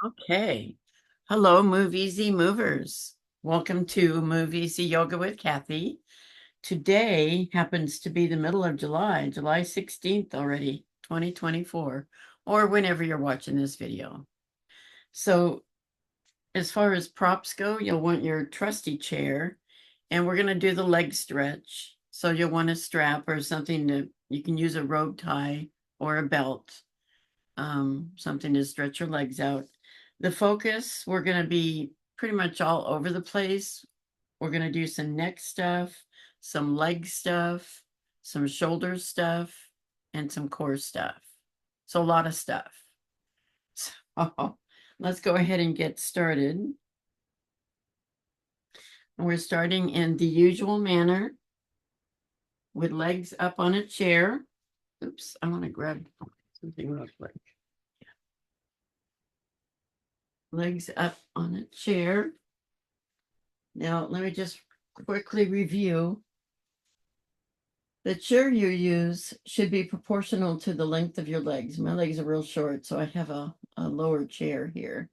Okay. Hello, MoveEasy movers. Welcome to MoveEasy Yoga with Kathy. Today happens to be the middle of July, July 16th already, 2024, or whenever you're watching this video. So as far as props go, you'll want your trusty chair, and we're going to do the leg stretch. So you'll want a strap or something you can use a rope tie or a belt, something to stretch your legs out. The focus, we're going to be pretty much all over the place. We're going to do some neck stuff, some leg stuff, some shoulder stuff, and some core stuff. So a lot of stuff. So let's go ahead and get started. And we're starting in the usual manner with legs up on a chair. Oops, I want to grab something real quick. Legs up on a chair. Now, let me just quickly review. The chair you use should be proportional to the length of your legs. My legs are real short, so I have a lower chair here.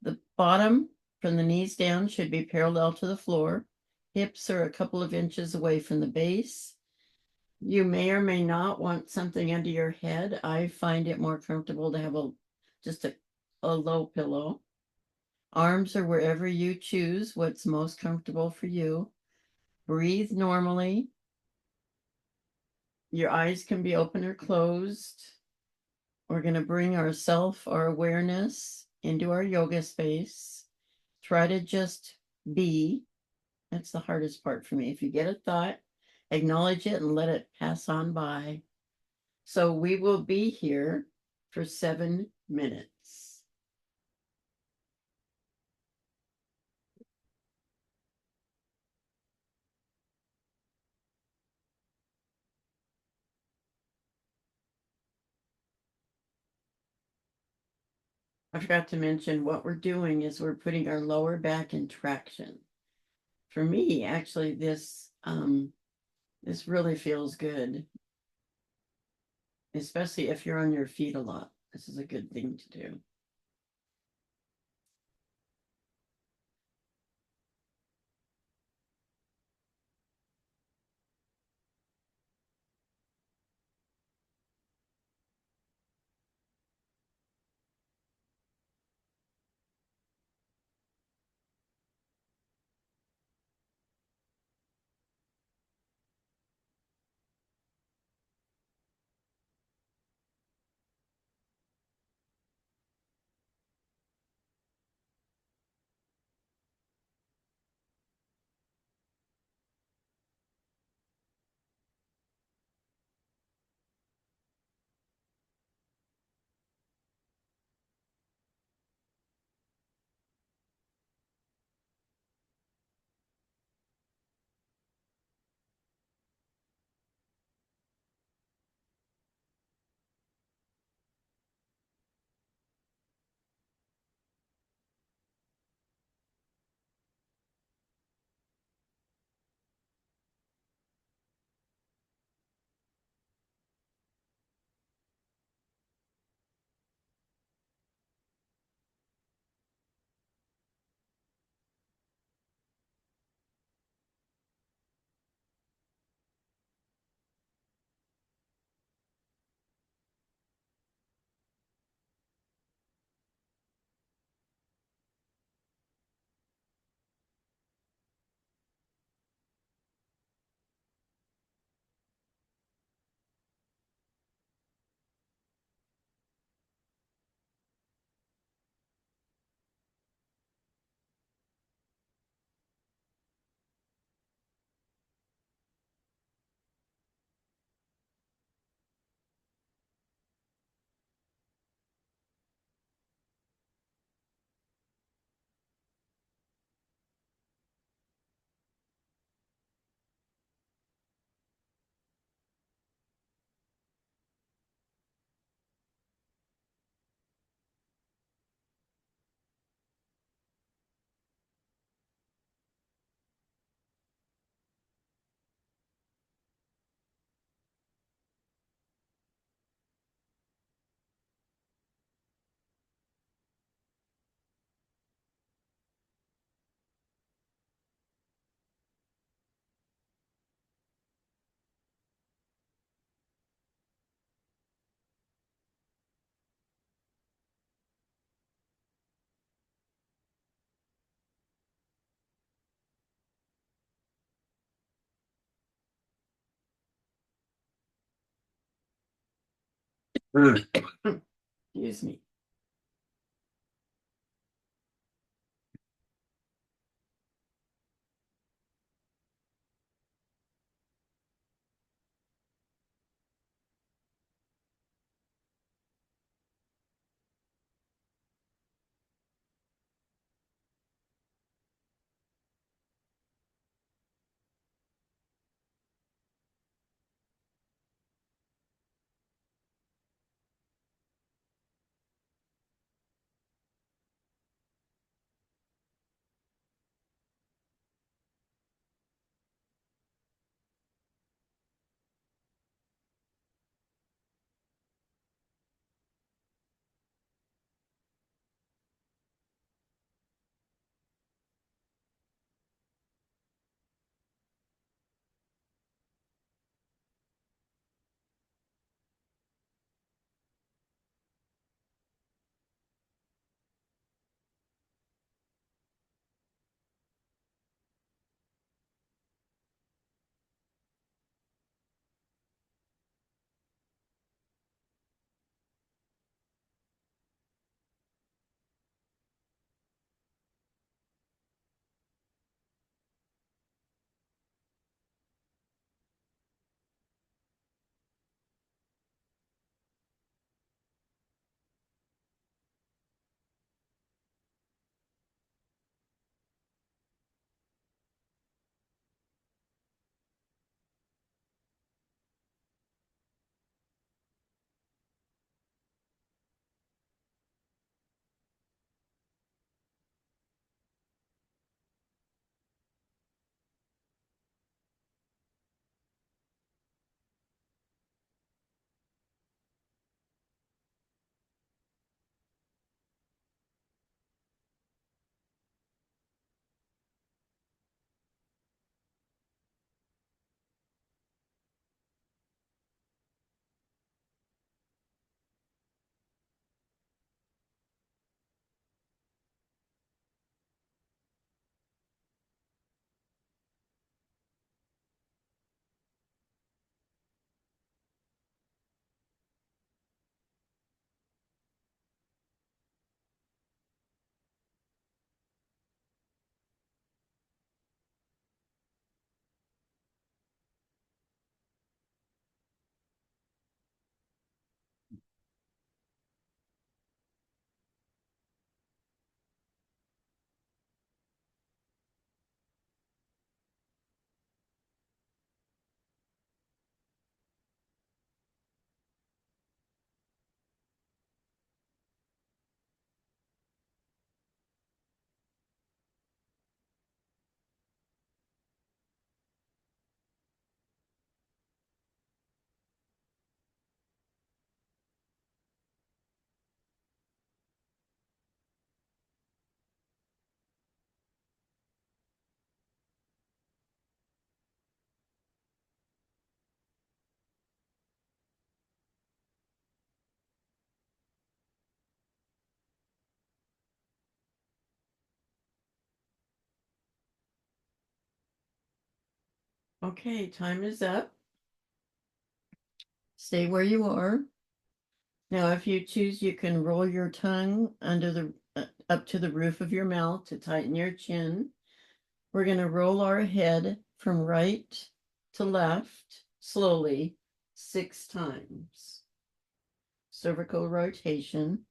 The bottom from the knees down should be parallel to the floor. Hips are a couple of inches away from the base. You may or may not want something under your head. I find it more comfortable to have just a low pillow. Arms are wherever you choose what's most comfortable for you. Breathe normally. Your eyes can be open or closed. We're going to bring our awareness into our yoga space. Try to just be. That's the hardest part for me. If you get a thought, acknowledge it and let it pass on by. So we will be here for 7 minutes. I forgot to mention what we're doing is we're putting our lower back in traction. For me, actually, this really feels good, especially if you're on your feet a lot. This is a good thing to do. Excuse me. Okay, time is up. Stay where you are. Now, if you choose, you can roll your tongue under the up to the roof of your mouth to tighten your chin. We're going to roll our head from right to left slowly 6 times. Cervical rotation.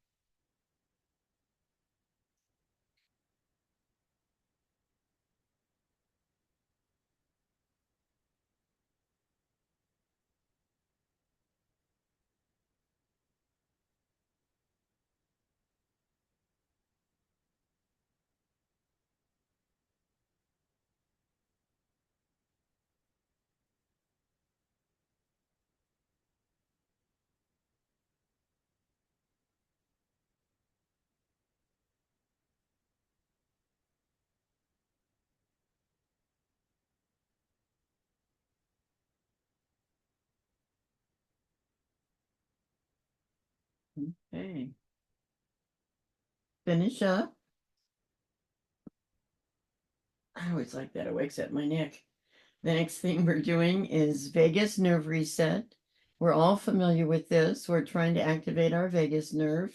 Okay. Finish up. I always like that. It wakes up my neck. The next thing we're doing is vagus nerve reset. We're all familiar with this. We're trying to activate our vagus nerve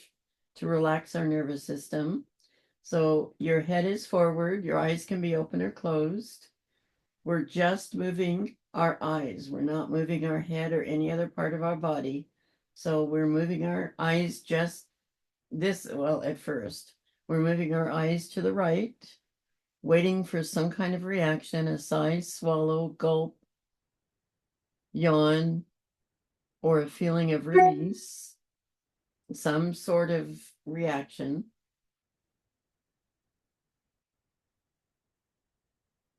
to relax our nervous system. So your head is forward, your eyes can be open or closed. We're just moving our eyes. We're not moving our head or any other part of our body. So we're moving our eyes just this, well, at first, we're moving our eyes to the right, waiting for some kind of reaction, a sigh, swallow, gulp, yawn, or a feeling of release, some sort of reaction.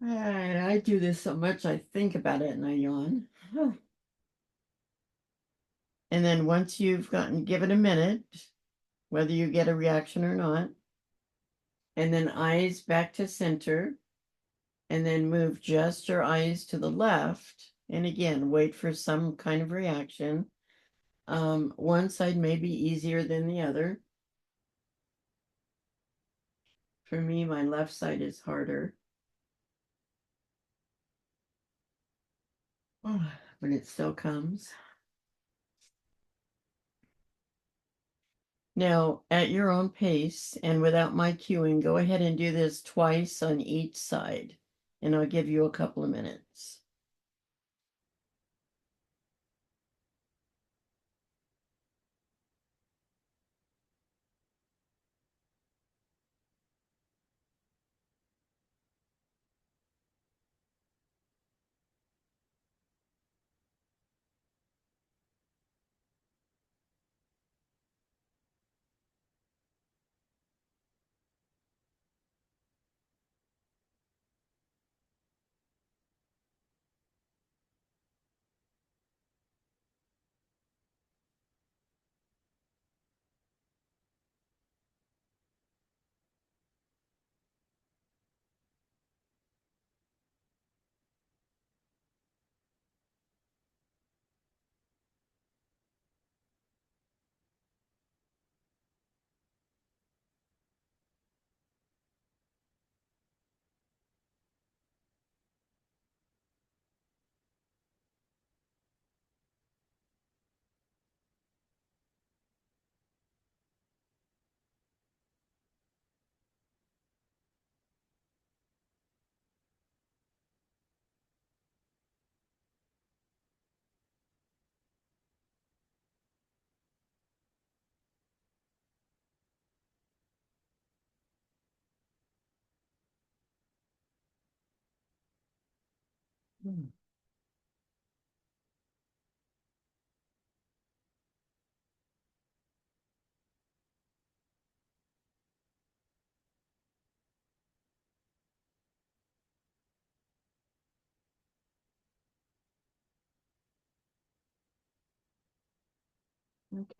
And I do this so much, I think about it and I yawn. And then once you've give it a minute, whether you get a reaction or not, and then eyes back to center, and then move just your eyes to the left. And again, wait for some kind of reaction. One side may be easier than the other. For me, my left side is harder. But it still comes. Now, at your own pace and without my cueing, go ahead and do this twice on each side, and I'll give you a couple of minutes.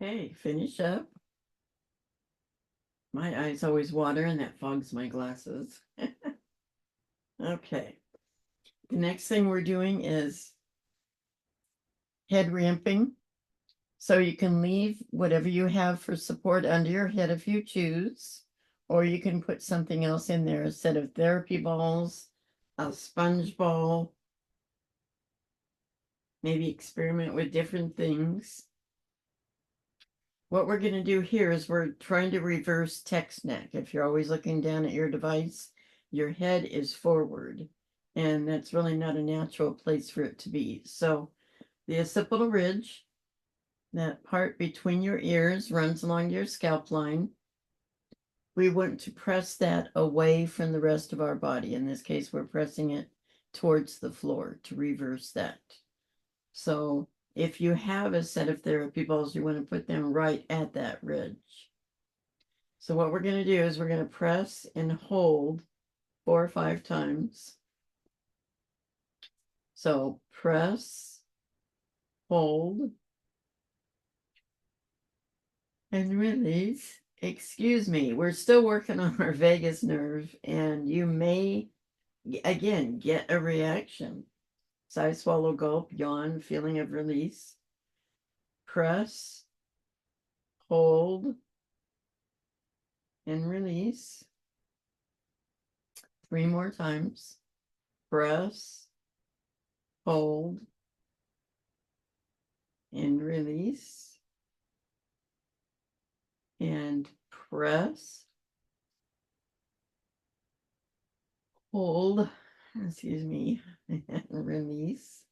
Okay, finish up. My eyes always water and that fogs my glasses. Okay. The next thing we're doing is head ramping. So you can leave whatever you have for support under your head if you choose, or you can put something else in there, a set of therapy balls, a sponge ball, maybe experiment with different things. What we're going to do here is we're trying to reverse text neck. If you're always looking down at your device, your head is forward, and that's really not a natural place for it to be. So the occipital ridge, that part between your ears, runs along your scalp line. We want to press that away from the rest of our body. In this case, we're pressing it towards the floor to reverse that. So if you have a set of therapy balls, you want to put them right at that ridge. So what we're going to do is we're going to press and hold 4 or 5 times. So press, hold, and release. Excuse me, we're still working on our vagus nerve, and you may, again, get a reaction. Sigh, swallow, gulp, yawn, feeling of release. Press, hold, and release. 3 more times. Press, hold, and release. And press, hold, excuse me, and release.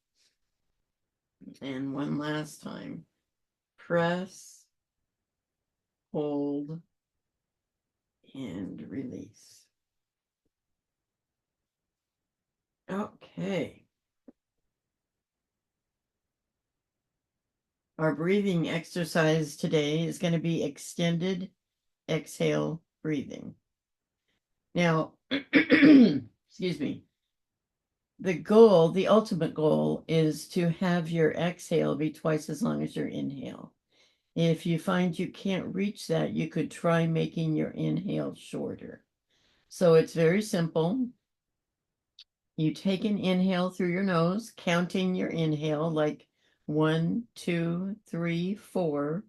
And one last time. Press, hold, and release. Okay. Our breathing exercise today is going to be extended exhale breathing. Now, excuse me, the ultimate goal is to have your exhale be twice as long as your inhale. If you find you can't reach that, you could try making your inhale shorter. So it's very simple. You take an inhale through your nose, counting your inhale like 1, 2, 3, 4,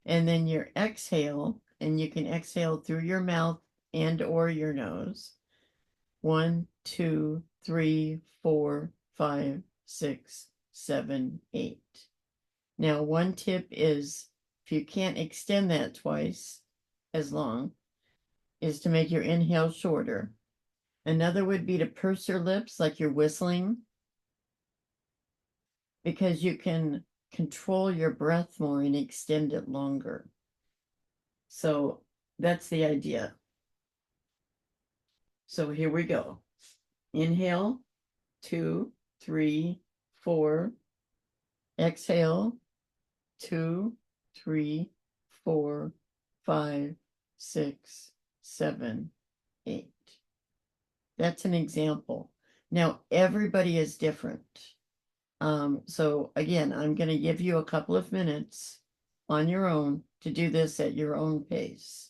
and then your exhale, and you can exhale through your mouth and or your nose. 1, 2, 3, 4, 5, 6, 7, 8. Now, one tip is if you can't extend that twice as long, is to make your inhale shorter. Another would be to purse your lips like you're whistling, because you can control your breath more and extend it longer. So that's the idea. So here we go. Inhale, 2, 3, 4. Exhale, 2, 3, 4, 5, 6, 7, 8. That's an example. Now, everybody is different. So again, I'm going to give you a couple of minutes on your own to do this at your own pace.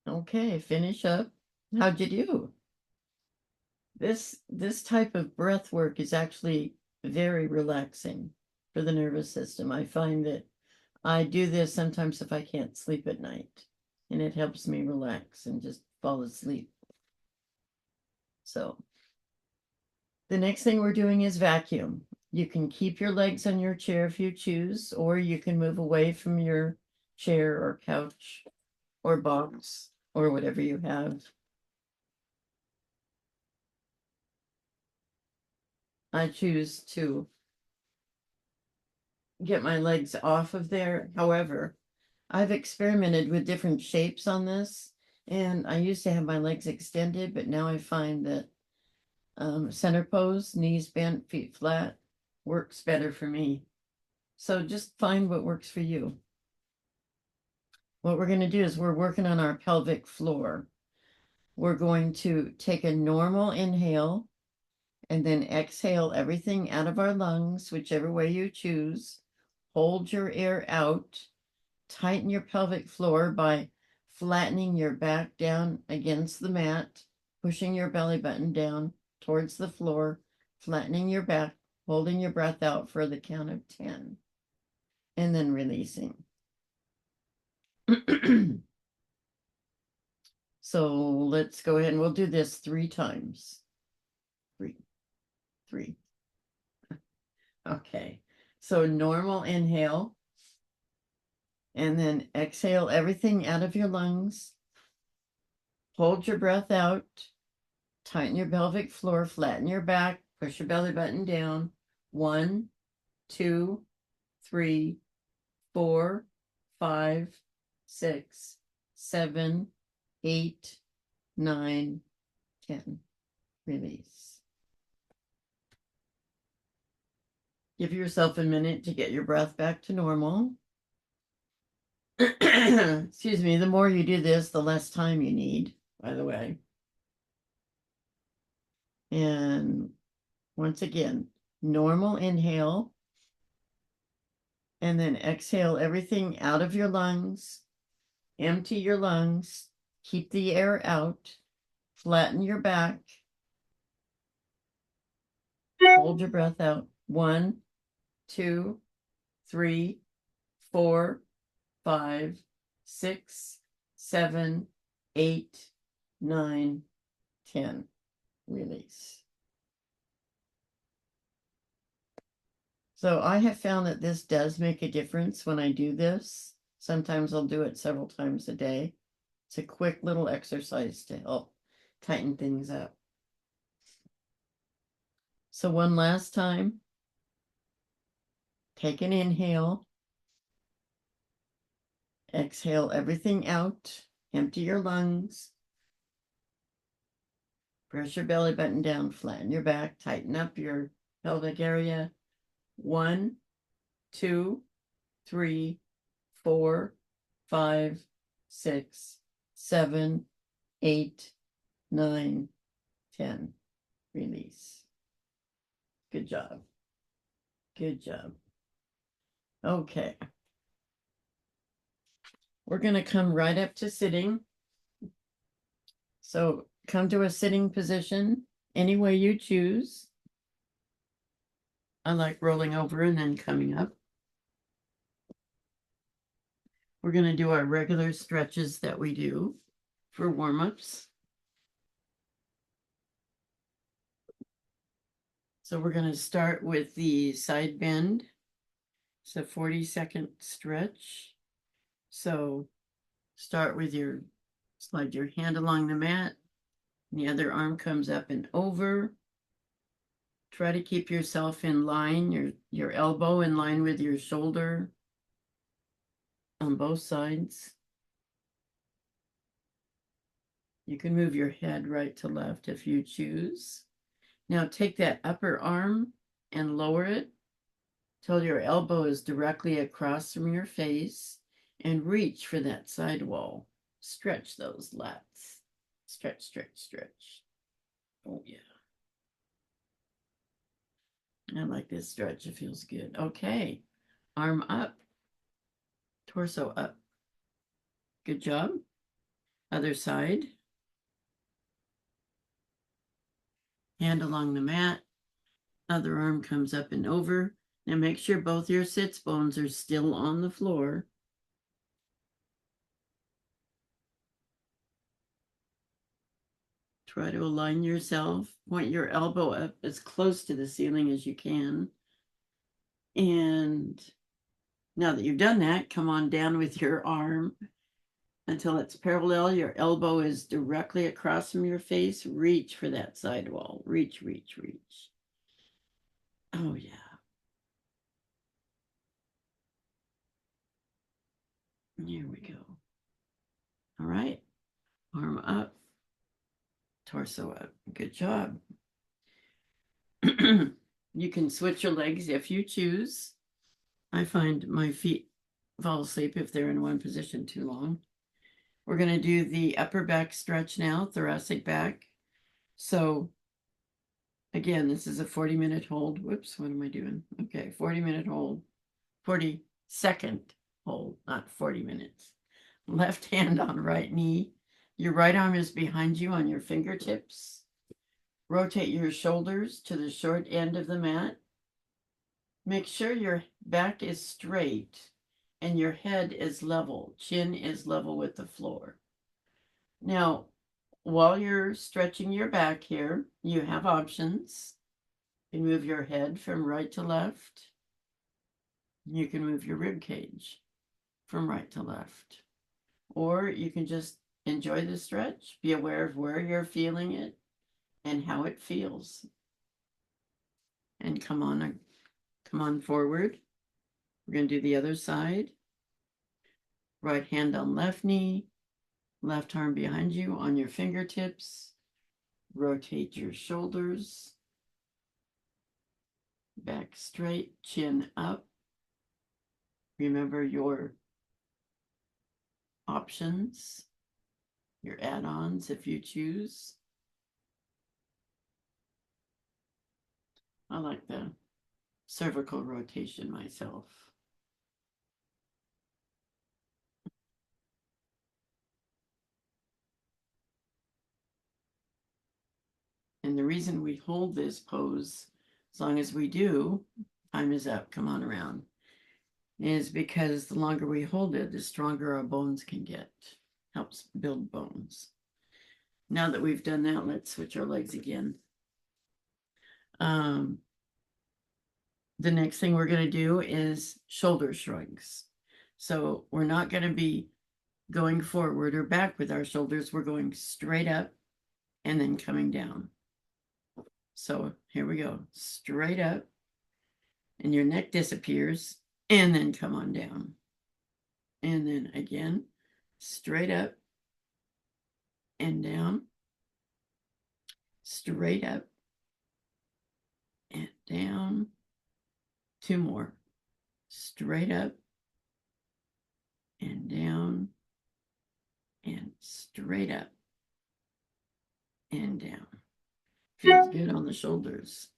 Okay, finish up. How'd you do? This type of breath work is actually very relaxing for the nervous system. I find that I do this sometimes if I can't sleep at night, and it helps me relax and just fall asleep. So the next thing we're doing is vacuum. You can keep your legs on your chair if you choose, or you can move away from your chair or couch or box or whatever you have. I choose to get my legs off of there. However, I've experimented with different shapes on this, and I used to have my legs extended, but now I find that center pose, knees bent, feet flat, works better for me. So just find what works for you. What we're going to do is we're working on our pelvic floor. We're going to take a normal inhale and then exhale everything out of our lungs, whichever way you choose, Hold your air out. Tighten your pelvic floor by flattening your back down against the mat, pushing your belly button down towards the floor, flattening your back, holding your breath out for the count of 10, and then releasing. So let's go ahead and we'll do this 3 times. 3. Okay. So normal inhale. And then exhale everything out of your lungs. Hold your breath out. Tighten your pelvic floor. Flatten your back. Push your belly button down. 1, 2, 3, 4, 5, 6, 7, 8, 9, 10. Release. Give yourself a minute to get your breath back to normal. Excuse me, the more you do this, the less time you need, by the way. And once again, normal inhale. And then exhale everything out of your lungs. Empty your lungs. Keep the air out. Flatten your back. Hold your breath out. 1, 2, 3, 4, 5, 6, 7, 8, 9, 10. Release. So I have found that this does make a difference when I do this. Sometimes I'll do it several times a day. It's a quick little exercise to help tighten things up. So one last time. Take an inhale. Exhale everything out. Empty your lungs. Press your belly button down. Flatten your back. Tighten up your pelvic area. 1, 2, 3, 4, 5, 6, 7, 8, 9, 10. Release. Good job. Good job. Okay. We're going to come right up to sitting. So come to a sitting position any way you choose. I like rolling over and then coming up. We're going to do our regular stretches that we do for warm-ups. So we're going to start with the side bend. It's a 40-second stretch. So start with slide your hand along the mat. And the other arm comes up and over. Try to keep yourself in line, your elbow in line with your shoulder on both sides. You can move your head right to left if you choose. Now take that upper arm and lower it till your elbow is directly across from your face and reach for that side wall. Stretch those lats. Stretch, stretch, stretch. Oh, yeah. I like this stretch. It feels good. Okay. Arm up. Torso up. Good job. Other side. Hand along the mat. Other arm comes up and over. Now make sure both your sits bones are still on the floor. Try to align yourself. Point your elbow up as close to the ceiling as you can. And now that you've done that, come on down with your arm until it's parallel. Your elbow is directly across from your face. Reach for that side wall. Reach, reach, reach. Oh, yeah. Here we go. All right. Arm up. Torso up. Good job. You can switch your legs if you choose. I find my feet fall asleep if they're in one position too long. We're going to do the upper back stretch now, thoracic back. So again, this is a 40-minute hold. Whoops, what am I doing? Okay, 40-minute hold. 40-second hold, not 40 minutes. Left hand on right knee. Your right arm is behind you on your fingertips. Rotate your shoulders to the short end of the mat. Make sure your back is straight and your head is level. Chin is level with the floor. Now, while you're stretching your back here, you have options. You can move your head from right to left. You can move your rib cage from right to left. Or you can just enjoy the stretch, be aware of where you're feeling it and how it feels. And come on forward. We're going to do the other side. Right hand on left knee, left arm behind you on your fingertips. Rotate your shoulders. Back straight, chin up. Remember your options, your add-ons if you choose. I like the cervical rotation myself. And the reason we hold this pose, as long as we do, time is up, come on around, is because the longer we hold it, the stronger our bones can get. Helps build bones. Now that we've done that, let's switch our legs again. The next thing we're going to do is shoulder shrugs. So we're not going to be going forward or back with our shoulders. We're going straight up and then coming down. So here we go. Straight up and your neck disappears and then come on down. And then again, straight up and down. Straight up and down. Two more. Straight up and down and straight up and down. Feels good on the shoulders.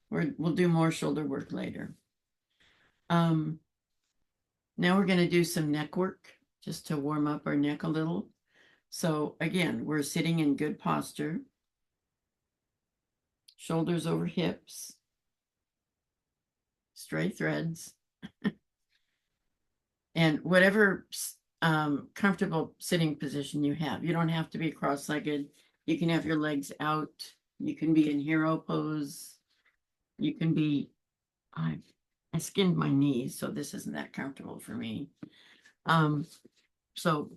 We'll do more shoulder work later. Now we're going to do some neck work just to warm up our neck a little. So again, we're sitting in good posture. Shoulders over hips. Straight threads. And whatever comfortable sitting position you have. You don't have to be cross-legged. You can have your legs out. You can be in hero pose. You can be, I skinned my knees, so this isn't that comfortable for me. So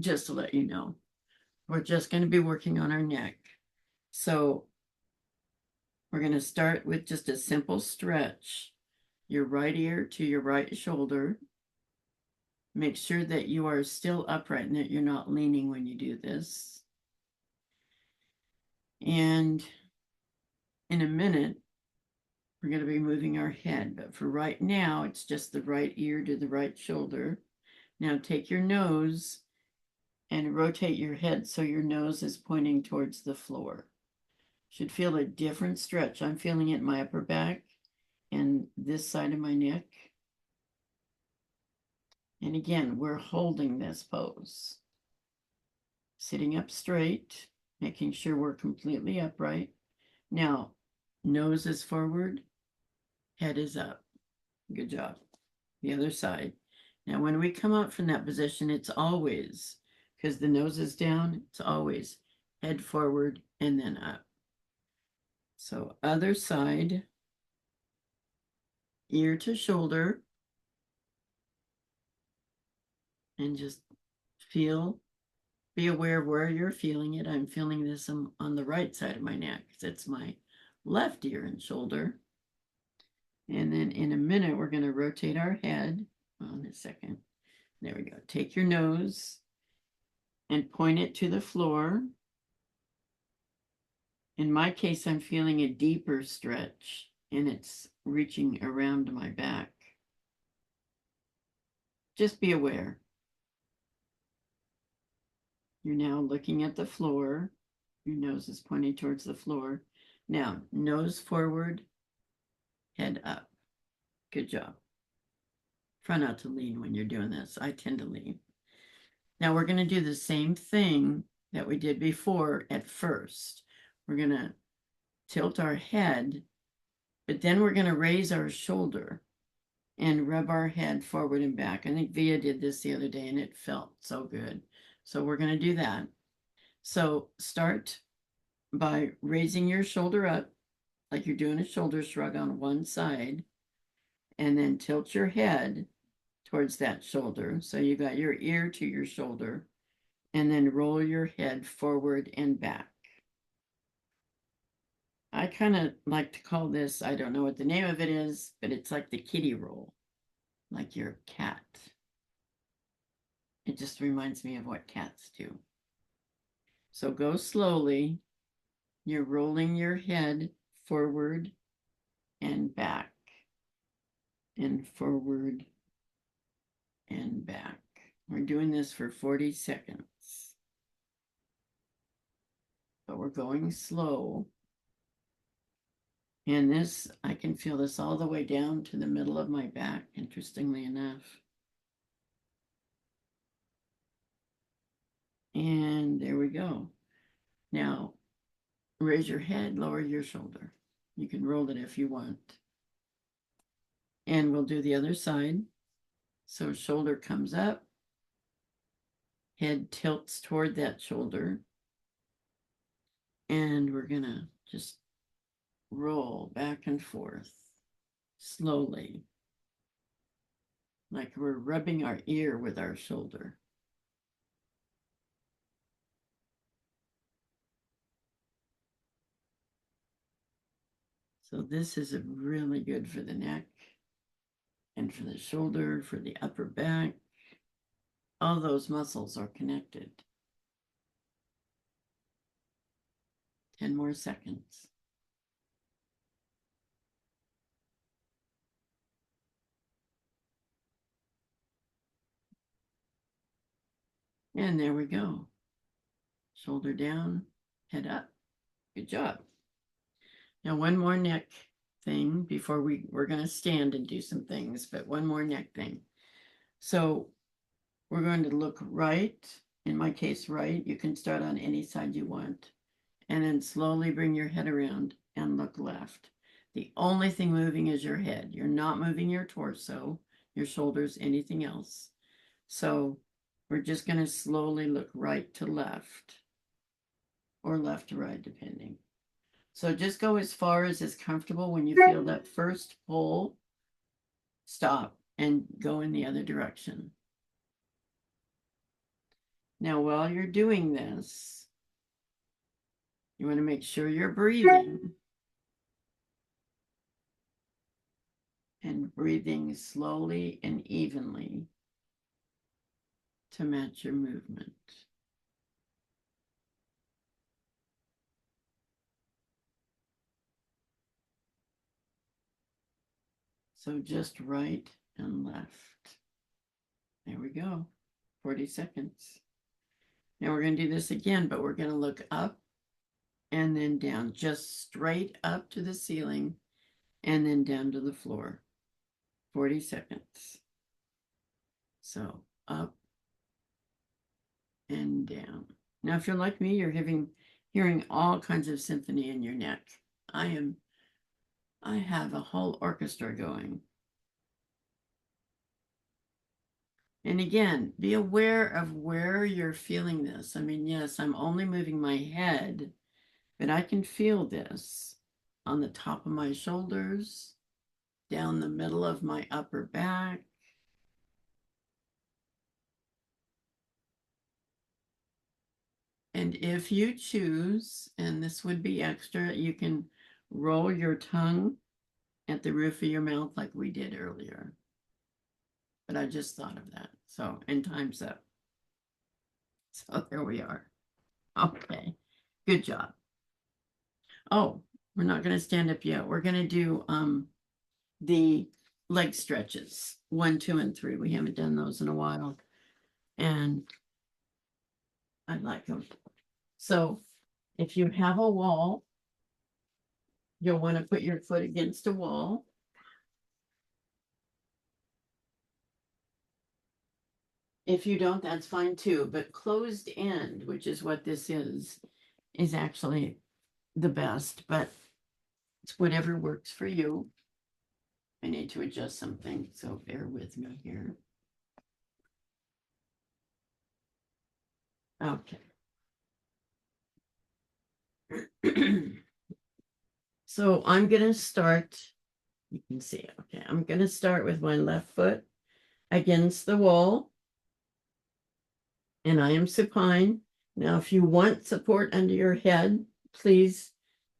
just to let you know, we're just going to be working on our neck. So we're going to start with just a simple stretch. Your right ear to your right shoulder. Make sure that you are still upright and that you're not leaning when you do this. And in a minute, we're going to be moving our head. But for right now, it's just the right ear to the right shoulder. Now take your nose and rotate your head so your nose is pointing towards the floor. Should feel a different stretch. I'm feeling it in my upper back and this side of my neck. And again, we're holding this pose. Sitting up straight, making sure we're completely upright. Now, nose is forward, head is up. Good job. The other side. Now, when we come up from that position, it's always, because the nose is down, it's always head forward and then up. So other side, ear to shoulder. And just be aware of where you're feeling it. I'm feeling this on the right side of my neck. It's my left ear and shoulder. And then in a minute, we're going to rotate our head. On a second. There we go. Take your nose and point it to the floor. In my case, I'm feeling a deeper stretch and it's reaching around my back. Just be aware. You're now looking at the floor. Your nose is pointing towards the floor. Now, nose forward, head up. Good job. Try not to lean when you're doing this. I tend to lean. Now we're going to do the same thing that we did before at first. We're going to tilt our head, but then we're going to raise our shoulder and rub our head forward and back. I think Via did this the other day and it felt so good. So we're going to do that. So start by raising your shoulder up like you're doing a shoulder shrug on one side, and then tilt your head towards that shoulder. So you got your ear to your shoulder, and then roll your head forward and back. I kind of like to call this, I don't know what the name of it is, but it's like the kitty roll, like your cat. It just reminds me of what cats do. So go slowly. You're rolling your head forward and back, and forward and back. We're doing this for 40 seconds, but we're going slow. And this, I can feel this all the way down to the middle of my back, interestingly enough. And there we go. Now, raise your head, lower your shoulder. You can roll it if you want. And we'll do the other side. So shoulder comes up, head tilts toward that shoulder. And we're going to just roll back and forth slowly, like we're rubbing our ear with our shoulder. So this is really good for the neck and for the shoulder, for the upper back. All those muscles are connected. 10 more seconds. And there we go. Shoulder down, head up. Good job. Now one more neck thing before we're going to stand and do some things, but one more neck thing. So we're going to look right, in my case, right. You can start on any side you want. And then slowly bring your head around and look left. The only thing moving is your head. You're not moving your torso, your shoulders, anything else. So we're just going to slowly look right to left or left to right, depending. So just go as far as is comfortable. When you feel that first pull, stop and go in the other direction. Now, while you're doing this, you want to make sure you're breathing. And breathing slowly and evenly to match your movement. So just right and left. There we go. 40 seconds. Now we're going to do this again, but we're going to look up and then down, just straight up to the ceiling and then down to the floor. 40 seconds. So up and down. Now, if you're like me, you're hearing all kinds of symphony in your neck. I have a whole orchestra going. And again, be aware of where you're feeling this. I mean, yes, I'm only moving my head, but I can feel this on the top of my shoulders, down the middle of my upper back. And if you choose, and this would be extra, you can roll your tongue at the roof of your mouth like we did earlier. But I just thought of that. So, and time's up. So there we are. Okay, good job. Oh, we're not going to stand up yet. We're going to do the leg stretches, 1, 2, and 3. We haven't done those in a while. And I like them. So if you have a wall, you'll want to put your foot against a wall. If you don't, that's fine too. But closed end, which is what this is actually the best, but it's whatever works for you. I need to adjust something, so bear with me here. Okay. So I'm going to start, you can see, okay, I'm going to start with my left foot against the wall, and I am supine. Now, if you want support under your head, please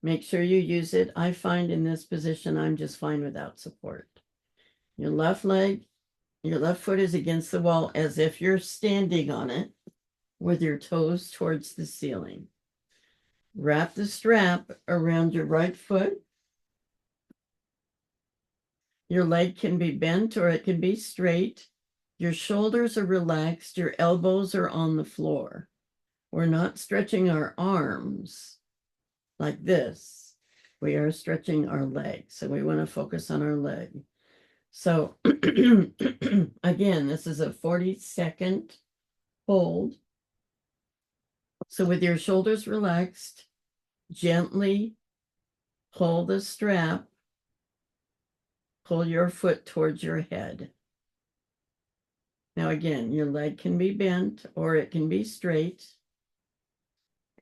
make sure you use it. I find in this position, I'm just fine without support. Your left leg, your left foot is against the wall as if you're standing on it with your toes towards the ceiling. Wrap the strap around your right foot. Your leg can be bent or it can be straight. Your shoulders are relaxed. Your elbows are on the floor. We're not stretching our arms like this. We are stretching our leg. So we want to focus on our leg. So again, this is a 40-second hold. So with your shoulders relaxed, gently pull the strap, pull your foot towards your head. Now again, your leg can be bent or it can be straight.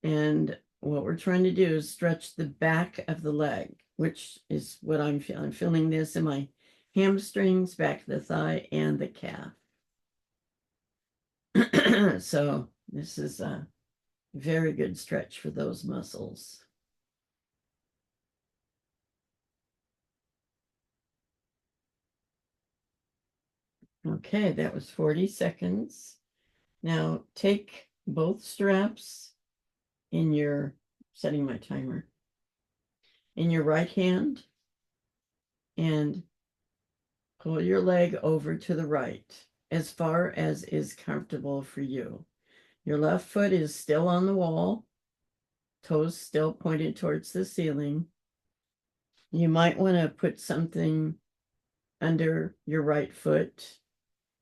And what we're trying to do is stretch the back of the leg, which is what I'm feeling. I'm feeling this in my hamstrings, back of the thigh, and the calf. So this is a very good stretch for those muscles. Okay, that was 40 seconds. Now take both straps in your, setting my timer, in your right hand and pull your leg over to the right as far as is comfortable for you. Your left foot is still on the wall, toes still pointed towards the ceiling. You might want to put something under your right foot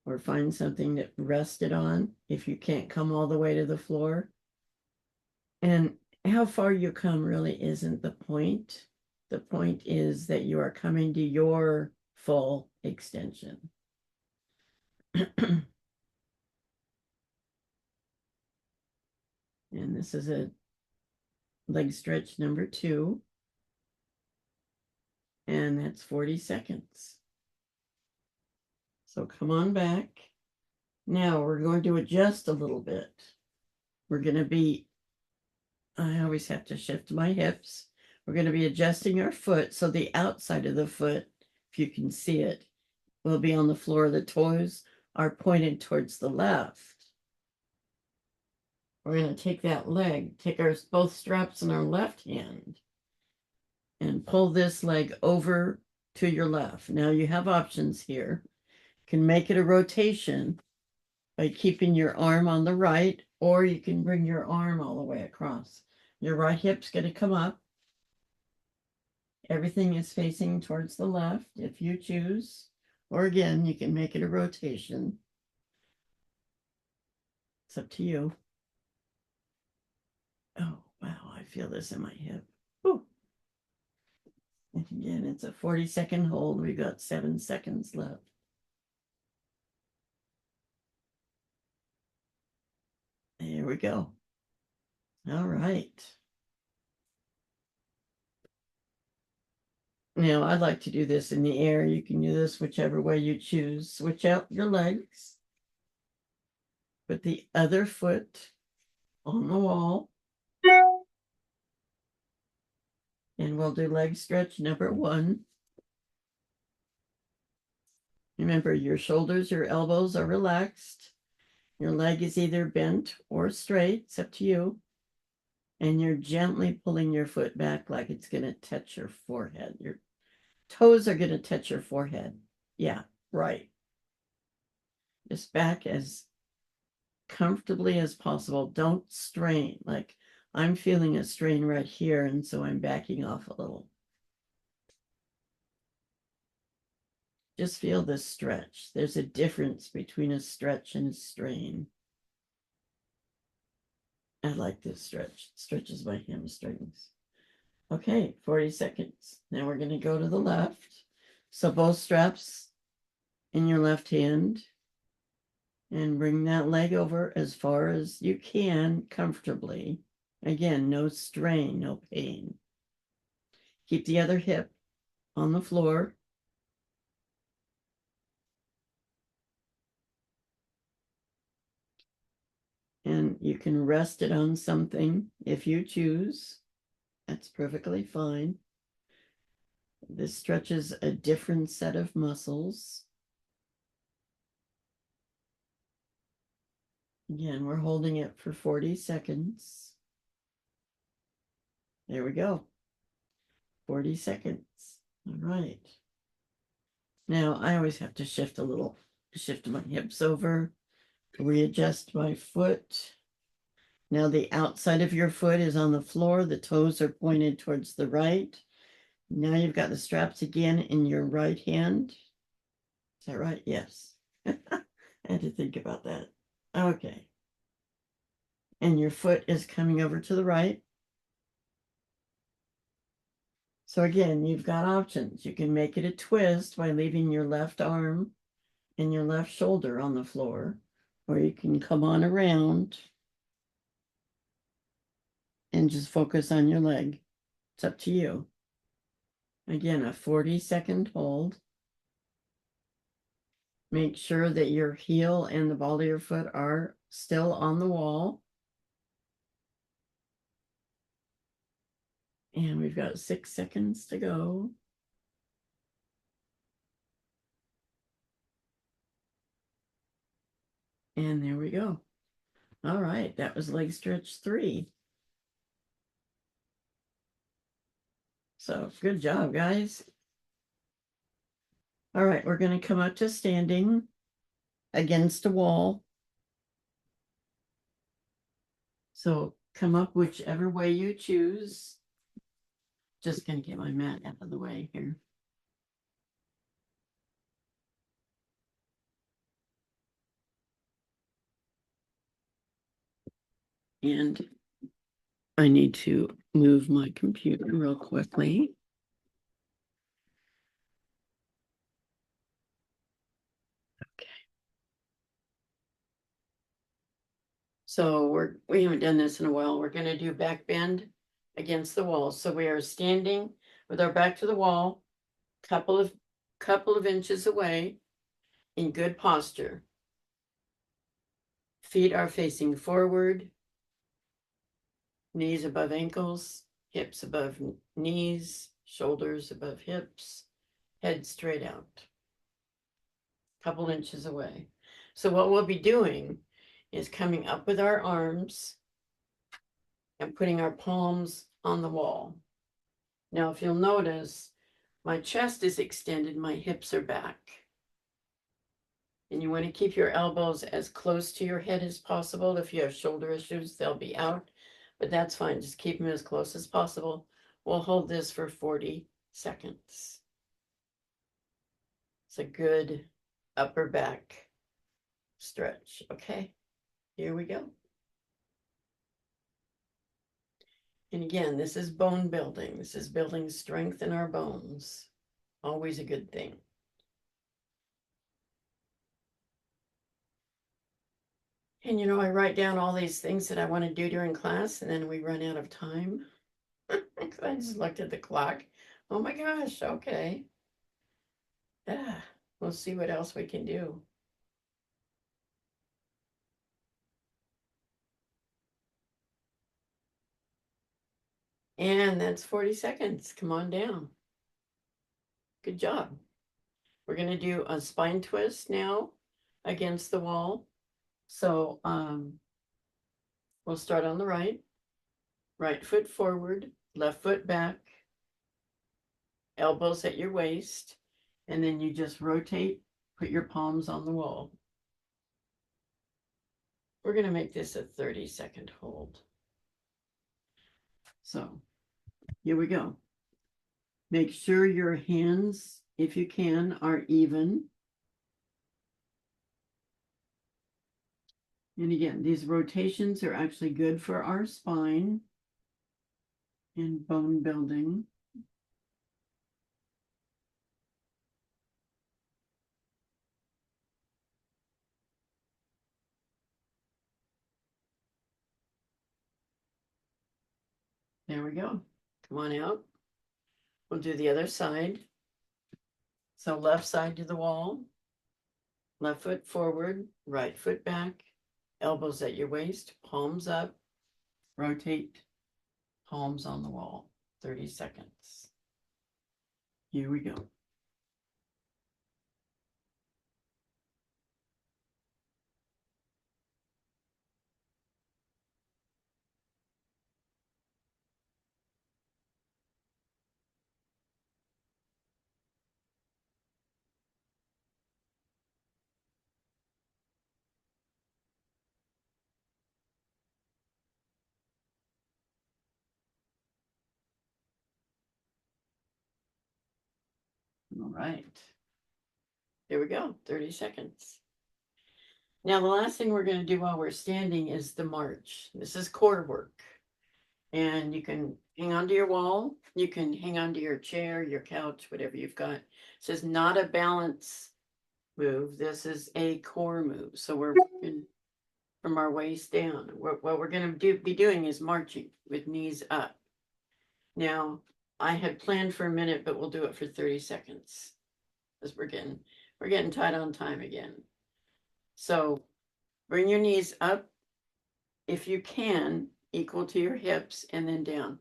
or find something to rest it on if you can't come all the way to the floor. And how far you come really isn't the point. The point is that you are coming to your full extension. And this is a leg stretch number 2. And that's 40 seconds. So come on back. Now we're going to adjust a little bit. We're going to be, I always have to shift my hips. We're going to be adjusting our foot. So the outside of the foot, if you can see it, will be on the floor. The toes are pointed towards the left. We're going to take that leg, take our both straps in our left hand and pull this leg over to your left. Now you have options here. You can make it a rotation by keeping your arm on the right, or you can bring your arm all the way across. Your right hip's going to come up. Everything is facing towards the left if you choose. Or again, you can make it a rotation. It's up to you. Oh, wow, I feel this in my hip. Ooh. And again, it's a 40-second hold. We've got 7 seconds left. There we go. All right. Now, I'd like to do this in the air. You can do this whichever way you choose. Switch out your legs. Put the other foot on the wall. And we'll do leg stretch number 1. Remember, your shoulders, your elbows are relaxed. Your leg is either bent or straight. It's up to you. And you're gently pulling your foot back like it's going to touch your forehead. Your toes are going to touch your forehead. Yeah, right. Just back as comfortably as possible. Don't strain. Like I'm feeling a strain right here, and so I'm backing off a little. Just feel the stretch. There's a difference between a stretch and a strain. I like this stretch. It stretches my hamstrings. Okay, 40 seconds. Now we're going to go to the left. So both straps in your left hand and bring that leg over as far as you can comfortably. Again, no strain, no pain. Keep the other hip on the floor. And you can rest it on something if you choose. That's perfectly fine. This stretches a different set of muscles. Again, we're holding it for 40 seconds. There we go. 40 seconds. All right. Now I always have to shift my hips over, readjust my foot. Now the outside of your foot is on the floor. The toes are pointed towards the right. Now you've got the straps again in your right hand. Is that right? Yes. I had to think about that. Okay. And your foot is coming over to the right. So again, you've got options. You can make it a twist by leaving your left arm and your left shoulder on the floor, or you can come on around and just focus on your leg. It's up to you. Again, a 40-second hold. Make sure that your heel and the ball of your foot are still on the wall. And we've got 6 seconds to go. And there we go. All right, that was leg stretch 3. So good job, guys. All right, we're going to come up to standing against a wall. So come up whichever way you choose. Just going to get my mat out of the way here. And I need to move my computer real quickly. Okay. So we haven't done this in a while. We're going to do back bend against the wall. So we are standing with our back to the wall, couple of inches away in good posture. Feet are facing forward, knees above ankles, hips above knees, shoulders above hips, head straight out, couple inches away. So what we'll be doing is coming up with our arms and putting our palms on the wall. Now, if you'll notice, my chest is extended, my hips are back. And you want to keep your elbows as close to your head as possible. If you have shoulder issues, they'll be out, but that's fine. Just keep them as close as possible. We'll hold this for 40 seconds. It's a good upper back stretch. Okay, here we go. And again, this is bone building. This is building strength in our bones. Always a good thing. And you know, I write down all these things that I want to do during class, and then we run out of time. I just looked at the clock. Oh my gosh, okay. Yeah, we'll see what else we can do. And that's 40 seconds. Come on down. Good job. We're going to do a spine twist now against the wall. So we'll start on the right foot forward, left foot back, elbows at your waist, and then you just rotate, put your palms on the wall. We're going to make this a 30-second hold. So here we go. Make sure your hands if you can, are even. And again, these rotations are actually good for our spine and bone building. There we go. Come on out. We'll do the other side. So left side to the wall, left foot forward, right foot back, elbows at your waist, palms up, rotate, palms on the wall. 30 seconds. Here we go. All right. Here we go. 30 seconds. Now, the last thing we're going to do while we're standing is the march. This is core work. And you can hang onto your wall. You can hang onto your chair, your couch, whatever you've got. This is not a balance move. This is a core move. So we're working from our waist down. What we're going to be doing is marching with knees up. Now, I had planned for a minute, but we'll do it for 30 seconds because we're getting tight on time again. So bring your knees up if you can, equal to your hips, and then down.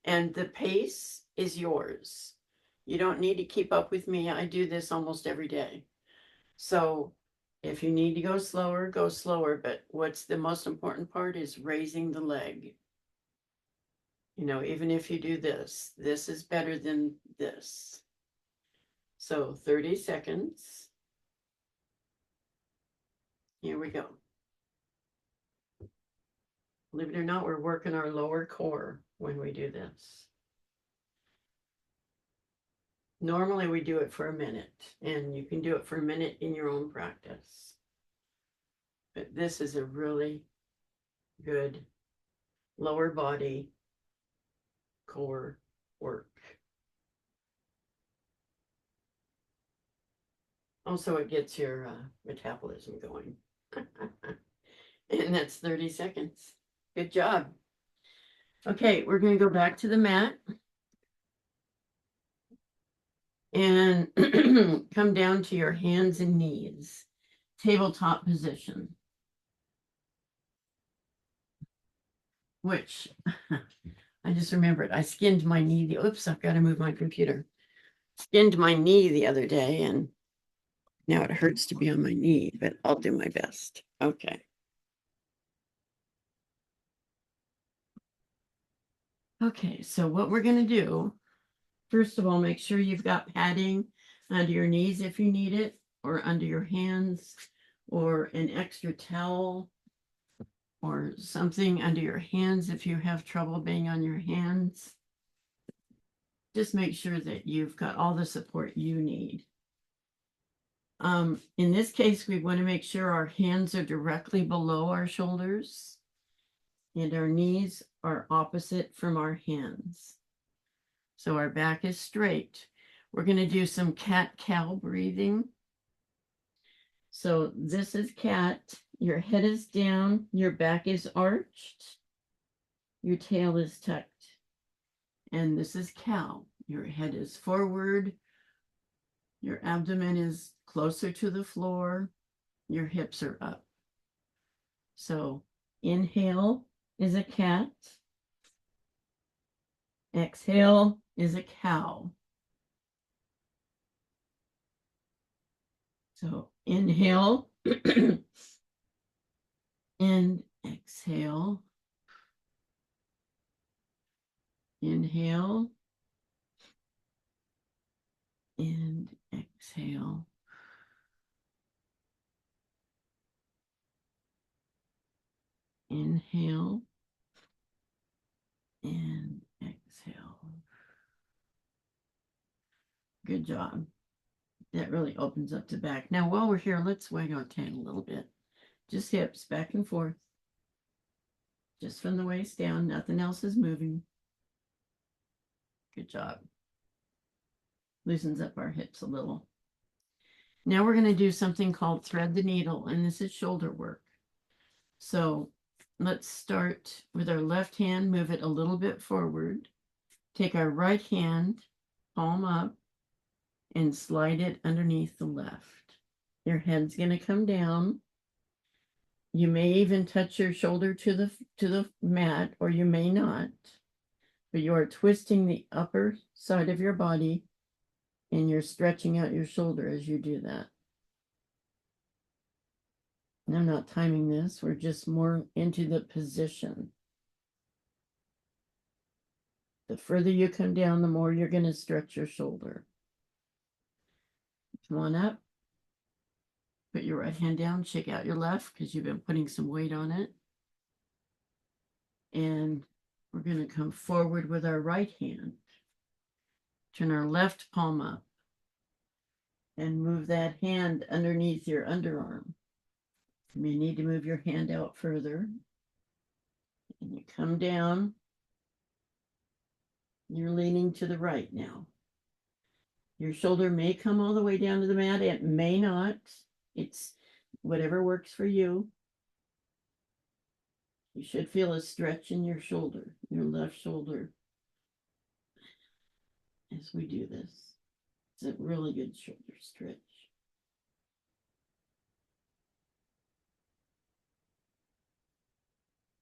And the pace is yours. You don't need to keep up with me. I do this almost every day. So if you need to go slower, go slower. But what's the most important part is raising the leg. You know, even if you do this, this is better than this. So 30 seconds. Here we go. Believe it or not, we're working our lower core when we do this. Normally we do it for a minute, and you can do it for a minute in your own practice. But this is a really good lower body core work. Also, it gets your metabolism going. And that's 30 seconds. Good job. Okay, we're going to go back to the mat and come down to your hands and knees, tabletop position, which I just remembered. I skinned my knee. Oops, I've got to move my computer. Skinned my knee the other day, and now it hurts to be on my knee, but I'll do my best. Okay. Okay, so what we're going to do, first of all, make sure you've got padding under your knees if you need it, or under your hands, or an extra towel, or something under your hands if you have trouble being on your hands. Just make sure that you've got all the support you need. In this case, we want to make sure our hands are directly below our shoulders and our knees are opposite from our hands. So our back is straight. We're going to do some cat-cow breathing. So this is cat. Your head is down. Your back is arched. Your tail is tucked. And this is cow. Your head is forward. Your abdomen is closer to the floor. Your hips are up. So inhale is a cat. Exhale is a cow. So inhale and exhale. Inhale and exhale. Inhale and exhale. Good job. That really opens up the back. Now, while we're here, let's wag our tail a little bit. Just hips back and forth. Just from the waist down. Nothing else is moving. Good job. Loosens up our hips a little. Now we're going to do something called thread the needle, and this is shoulder work. So let's start with our left hand, move it a little bit forward. Take our right hand, palm up, and slide it underneath the left. Your head's going to come down. You may even touch your shoulder to the mat, or you may not. But you are twisting the upper side of your body, and you're stretching out your shoulder as you do that. And I'm not timing this. We're just more into the position. The further you come down, the more you're going to stretch your shoulder. Come on up. Put your right hand down. Shake out your left because you've been putting some weight on it. And we're going to come forward with our right hand. Turn our left palm up. And move that hand underneath your underarm. You may need to move your hand out further. And you come down. You're leaning to the right now. Your shoulder may come all the way down to the mat. It may not. It's whatever works for you. You should feel a stretch in your shoulder, your left shoulder, as we do this. It's a really good shoulder stretch.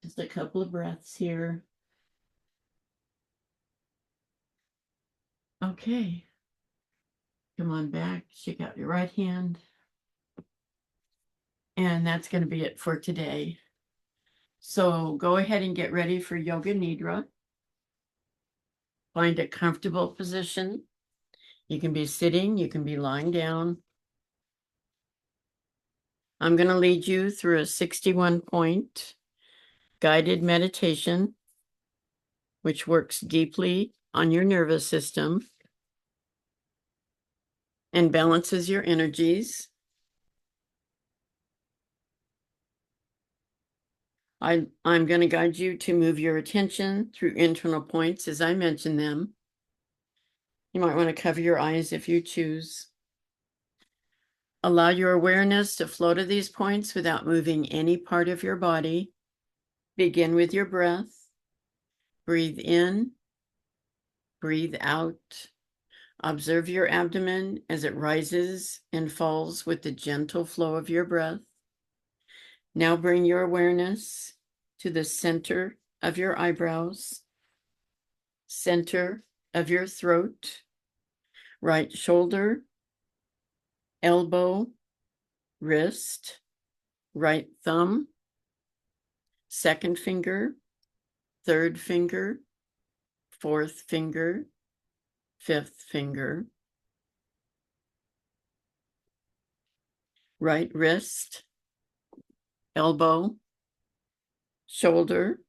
Just a couple of breaths here. Okay. Come on back, shake out your right hand. And that's going to be it for today. So go ahead and get ready for Yoga Nidra. Find a comfortable position. You can be sitting, you can be lying down. I'm going to lead you through a 61-point guided meditation, which works deeply on your nervous system and balances your energies. I'm going to guide you to move your attention through internal points as I mention them. You might want to cover your eyes if you choose. Allow your awareness to flow to these points without moving any part of your body. Begin with your breath. Breathe in, breathe out. Observe your abdomen as it rises and falls with the gentle flow of your breath. Now bring your awareness to the center of your eyebrows, center of your throat, right shoulder, elbow, wrist, right thumb, second finger, third finger, fourth finger, fifth finger, right wrist, elbow, shoulder,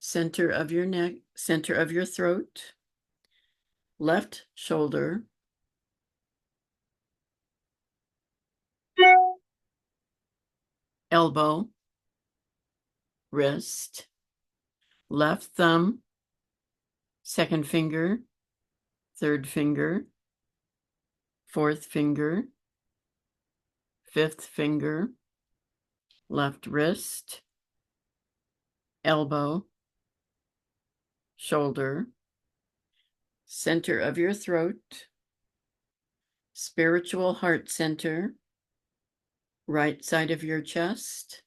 center of your neck, center of your throat, left shoulder, elbow, wrist, left thumb, second finger, third finger, fourth finger, fifth finger, left wrist, elbow, shoulder, center of your throat, spiritual heart center, right side of your chest,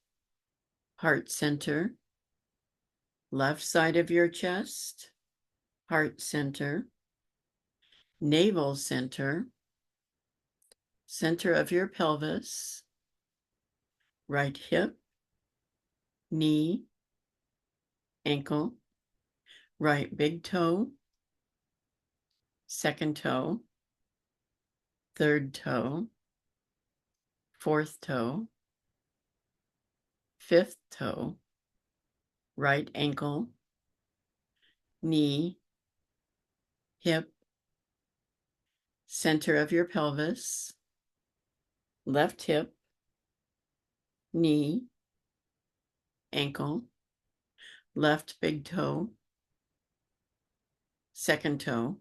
heart center, left side of your chest, heart center, navel center, center of your pelvis, right hip, knee, ankle, right big toe, second toe, third toe, fourth toe, fifth toe, right ankle, knee, hip, center of your pelvis, left hip, knee, ankle, left big toe, second toe,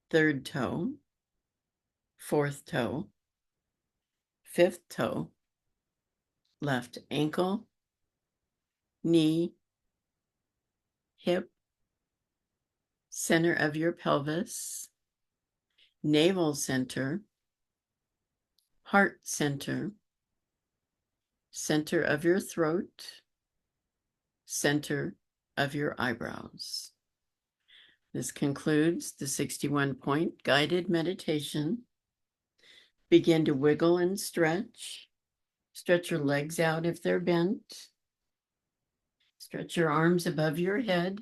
third toe, fourth toe, fifth toe, left ankle, knee, hip, center of your pelvis, navel center, heart center, center of your throat, center of your eyebrows. This concludes the 61-point guided meditation. Begin to wiggle and stretch. Stretch your legs out if they're bent. Stretch your arms above your head.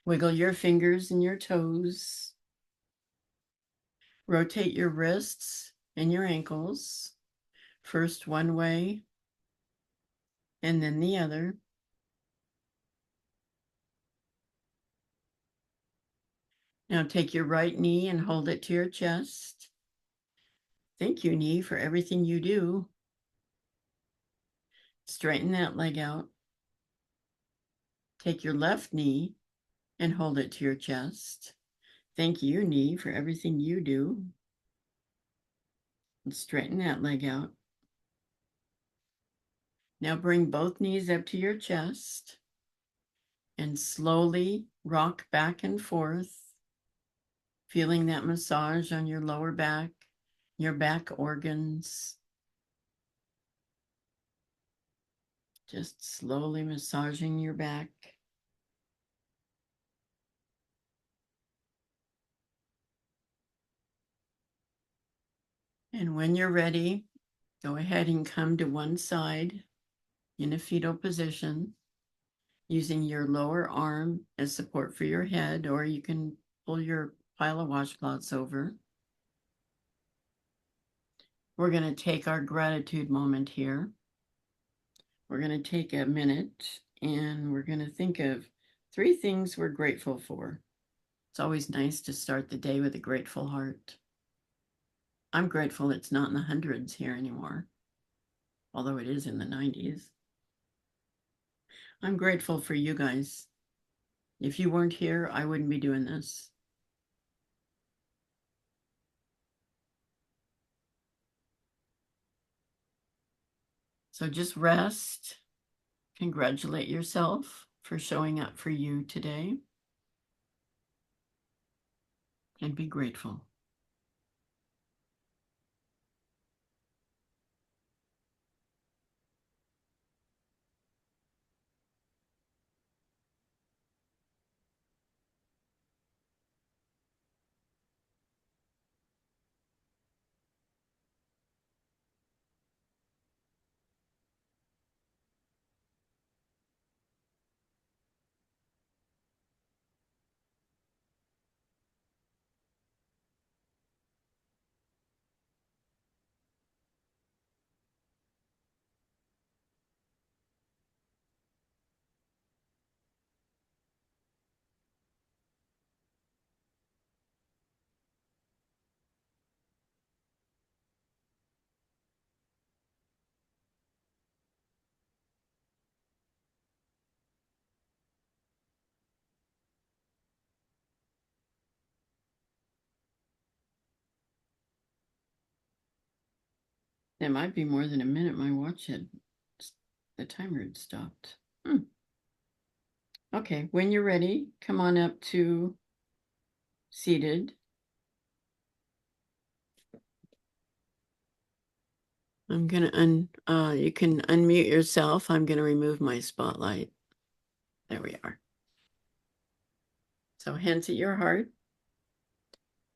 Wiggle your fingers and your toes. Rotate your wrists and your ankles. First one way and then the other. Now take your right knee and hold it to your chest. Thank you, knee, for everything you do. Straighten that leg out. Take your left knee and hold it to your chest. Thank you, knee, for everything you do. And straighten that leg out. Now bring both knees up to your chest and slowly rock back and forth, feeling that massage on your lower back, your back organs. Just slowly massaging your back. And when you're ready, go ahead and come to one side in a fetal position, using your lower arm as support for your head, or you can pull your pile of washcloths over. We're going to take our gratitude moment here. We're going to take a minute and we're going to think of 3 things we're grateful for. It's always nice to start the day with a grateful heart. I'm grateful it's not in the hundreds here anymore, although it is in the 90s. I'm grateful for you guys. If you weren't here, I wouldn't be doing this. So just rest. Congratulate yourself for showing up for you today. And be grateful. That might be more than a minute. My watch had, the timer had stopped. Okay, when you're ready, come on up to seated. I'm gonna you can unmute yourself. I'm gonna remove my spotlight. There we are. So hands at your heart.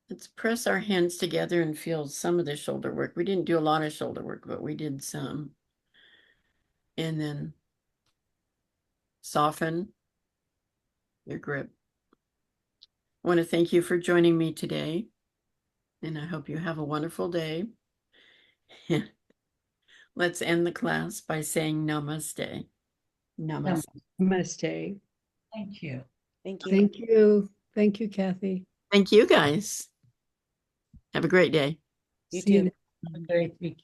Let's press our hands together and feel some of the shoulder work. We didn't do a lot of shoulder work, but we did some. And then soften your grip. I want to thank you for joining me today, and I hope you have a wonderful day. Let's end the class by saying namaste. Namaste. Namaste. Thank you. Thank you. Thank you. Thank you, Kathy. Thank you guys. Have a great day. You See you too. next Have a great week.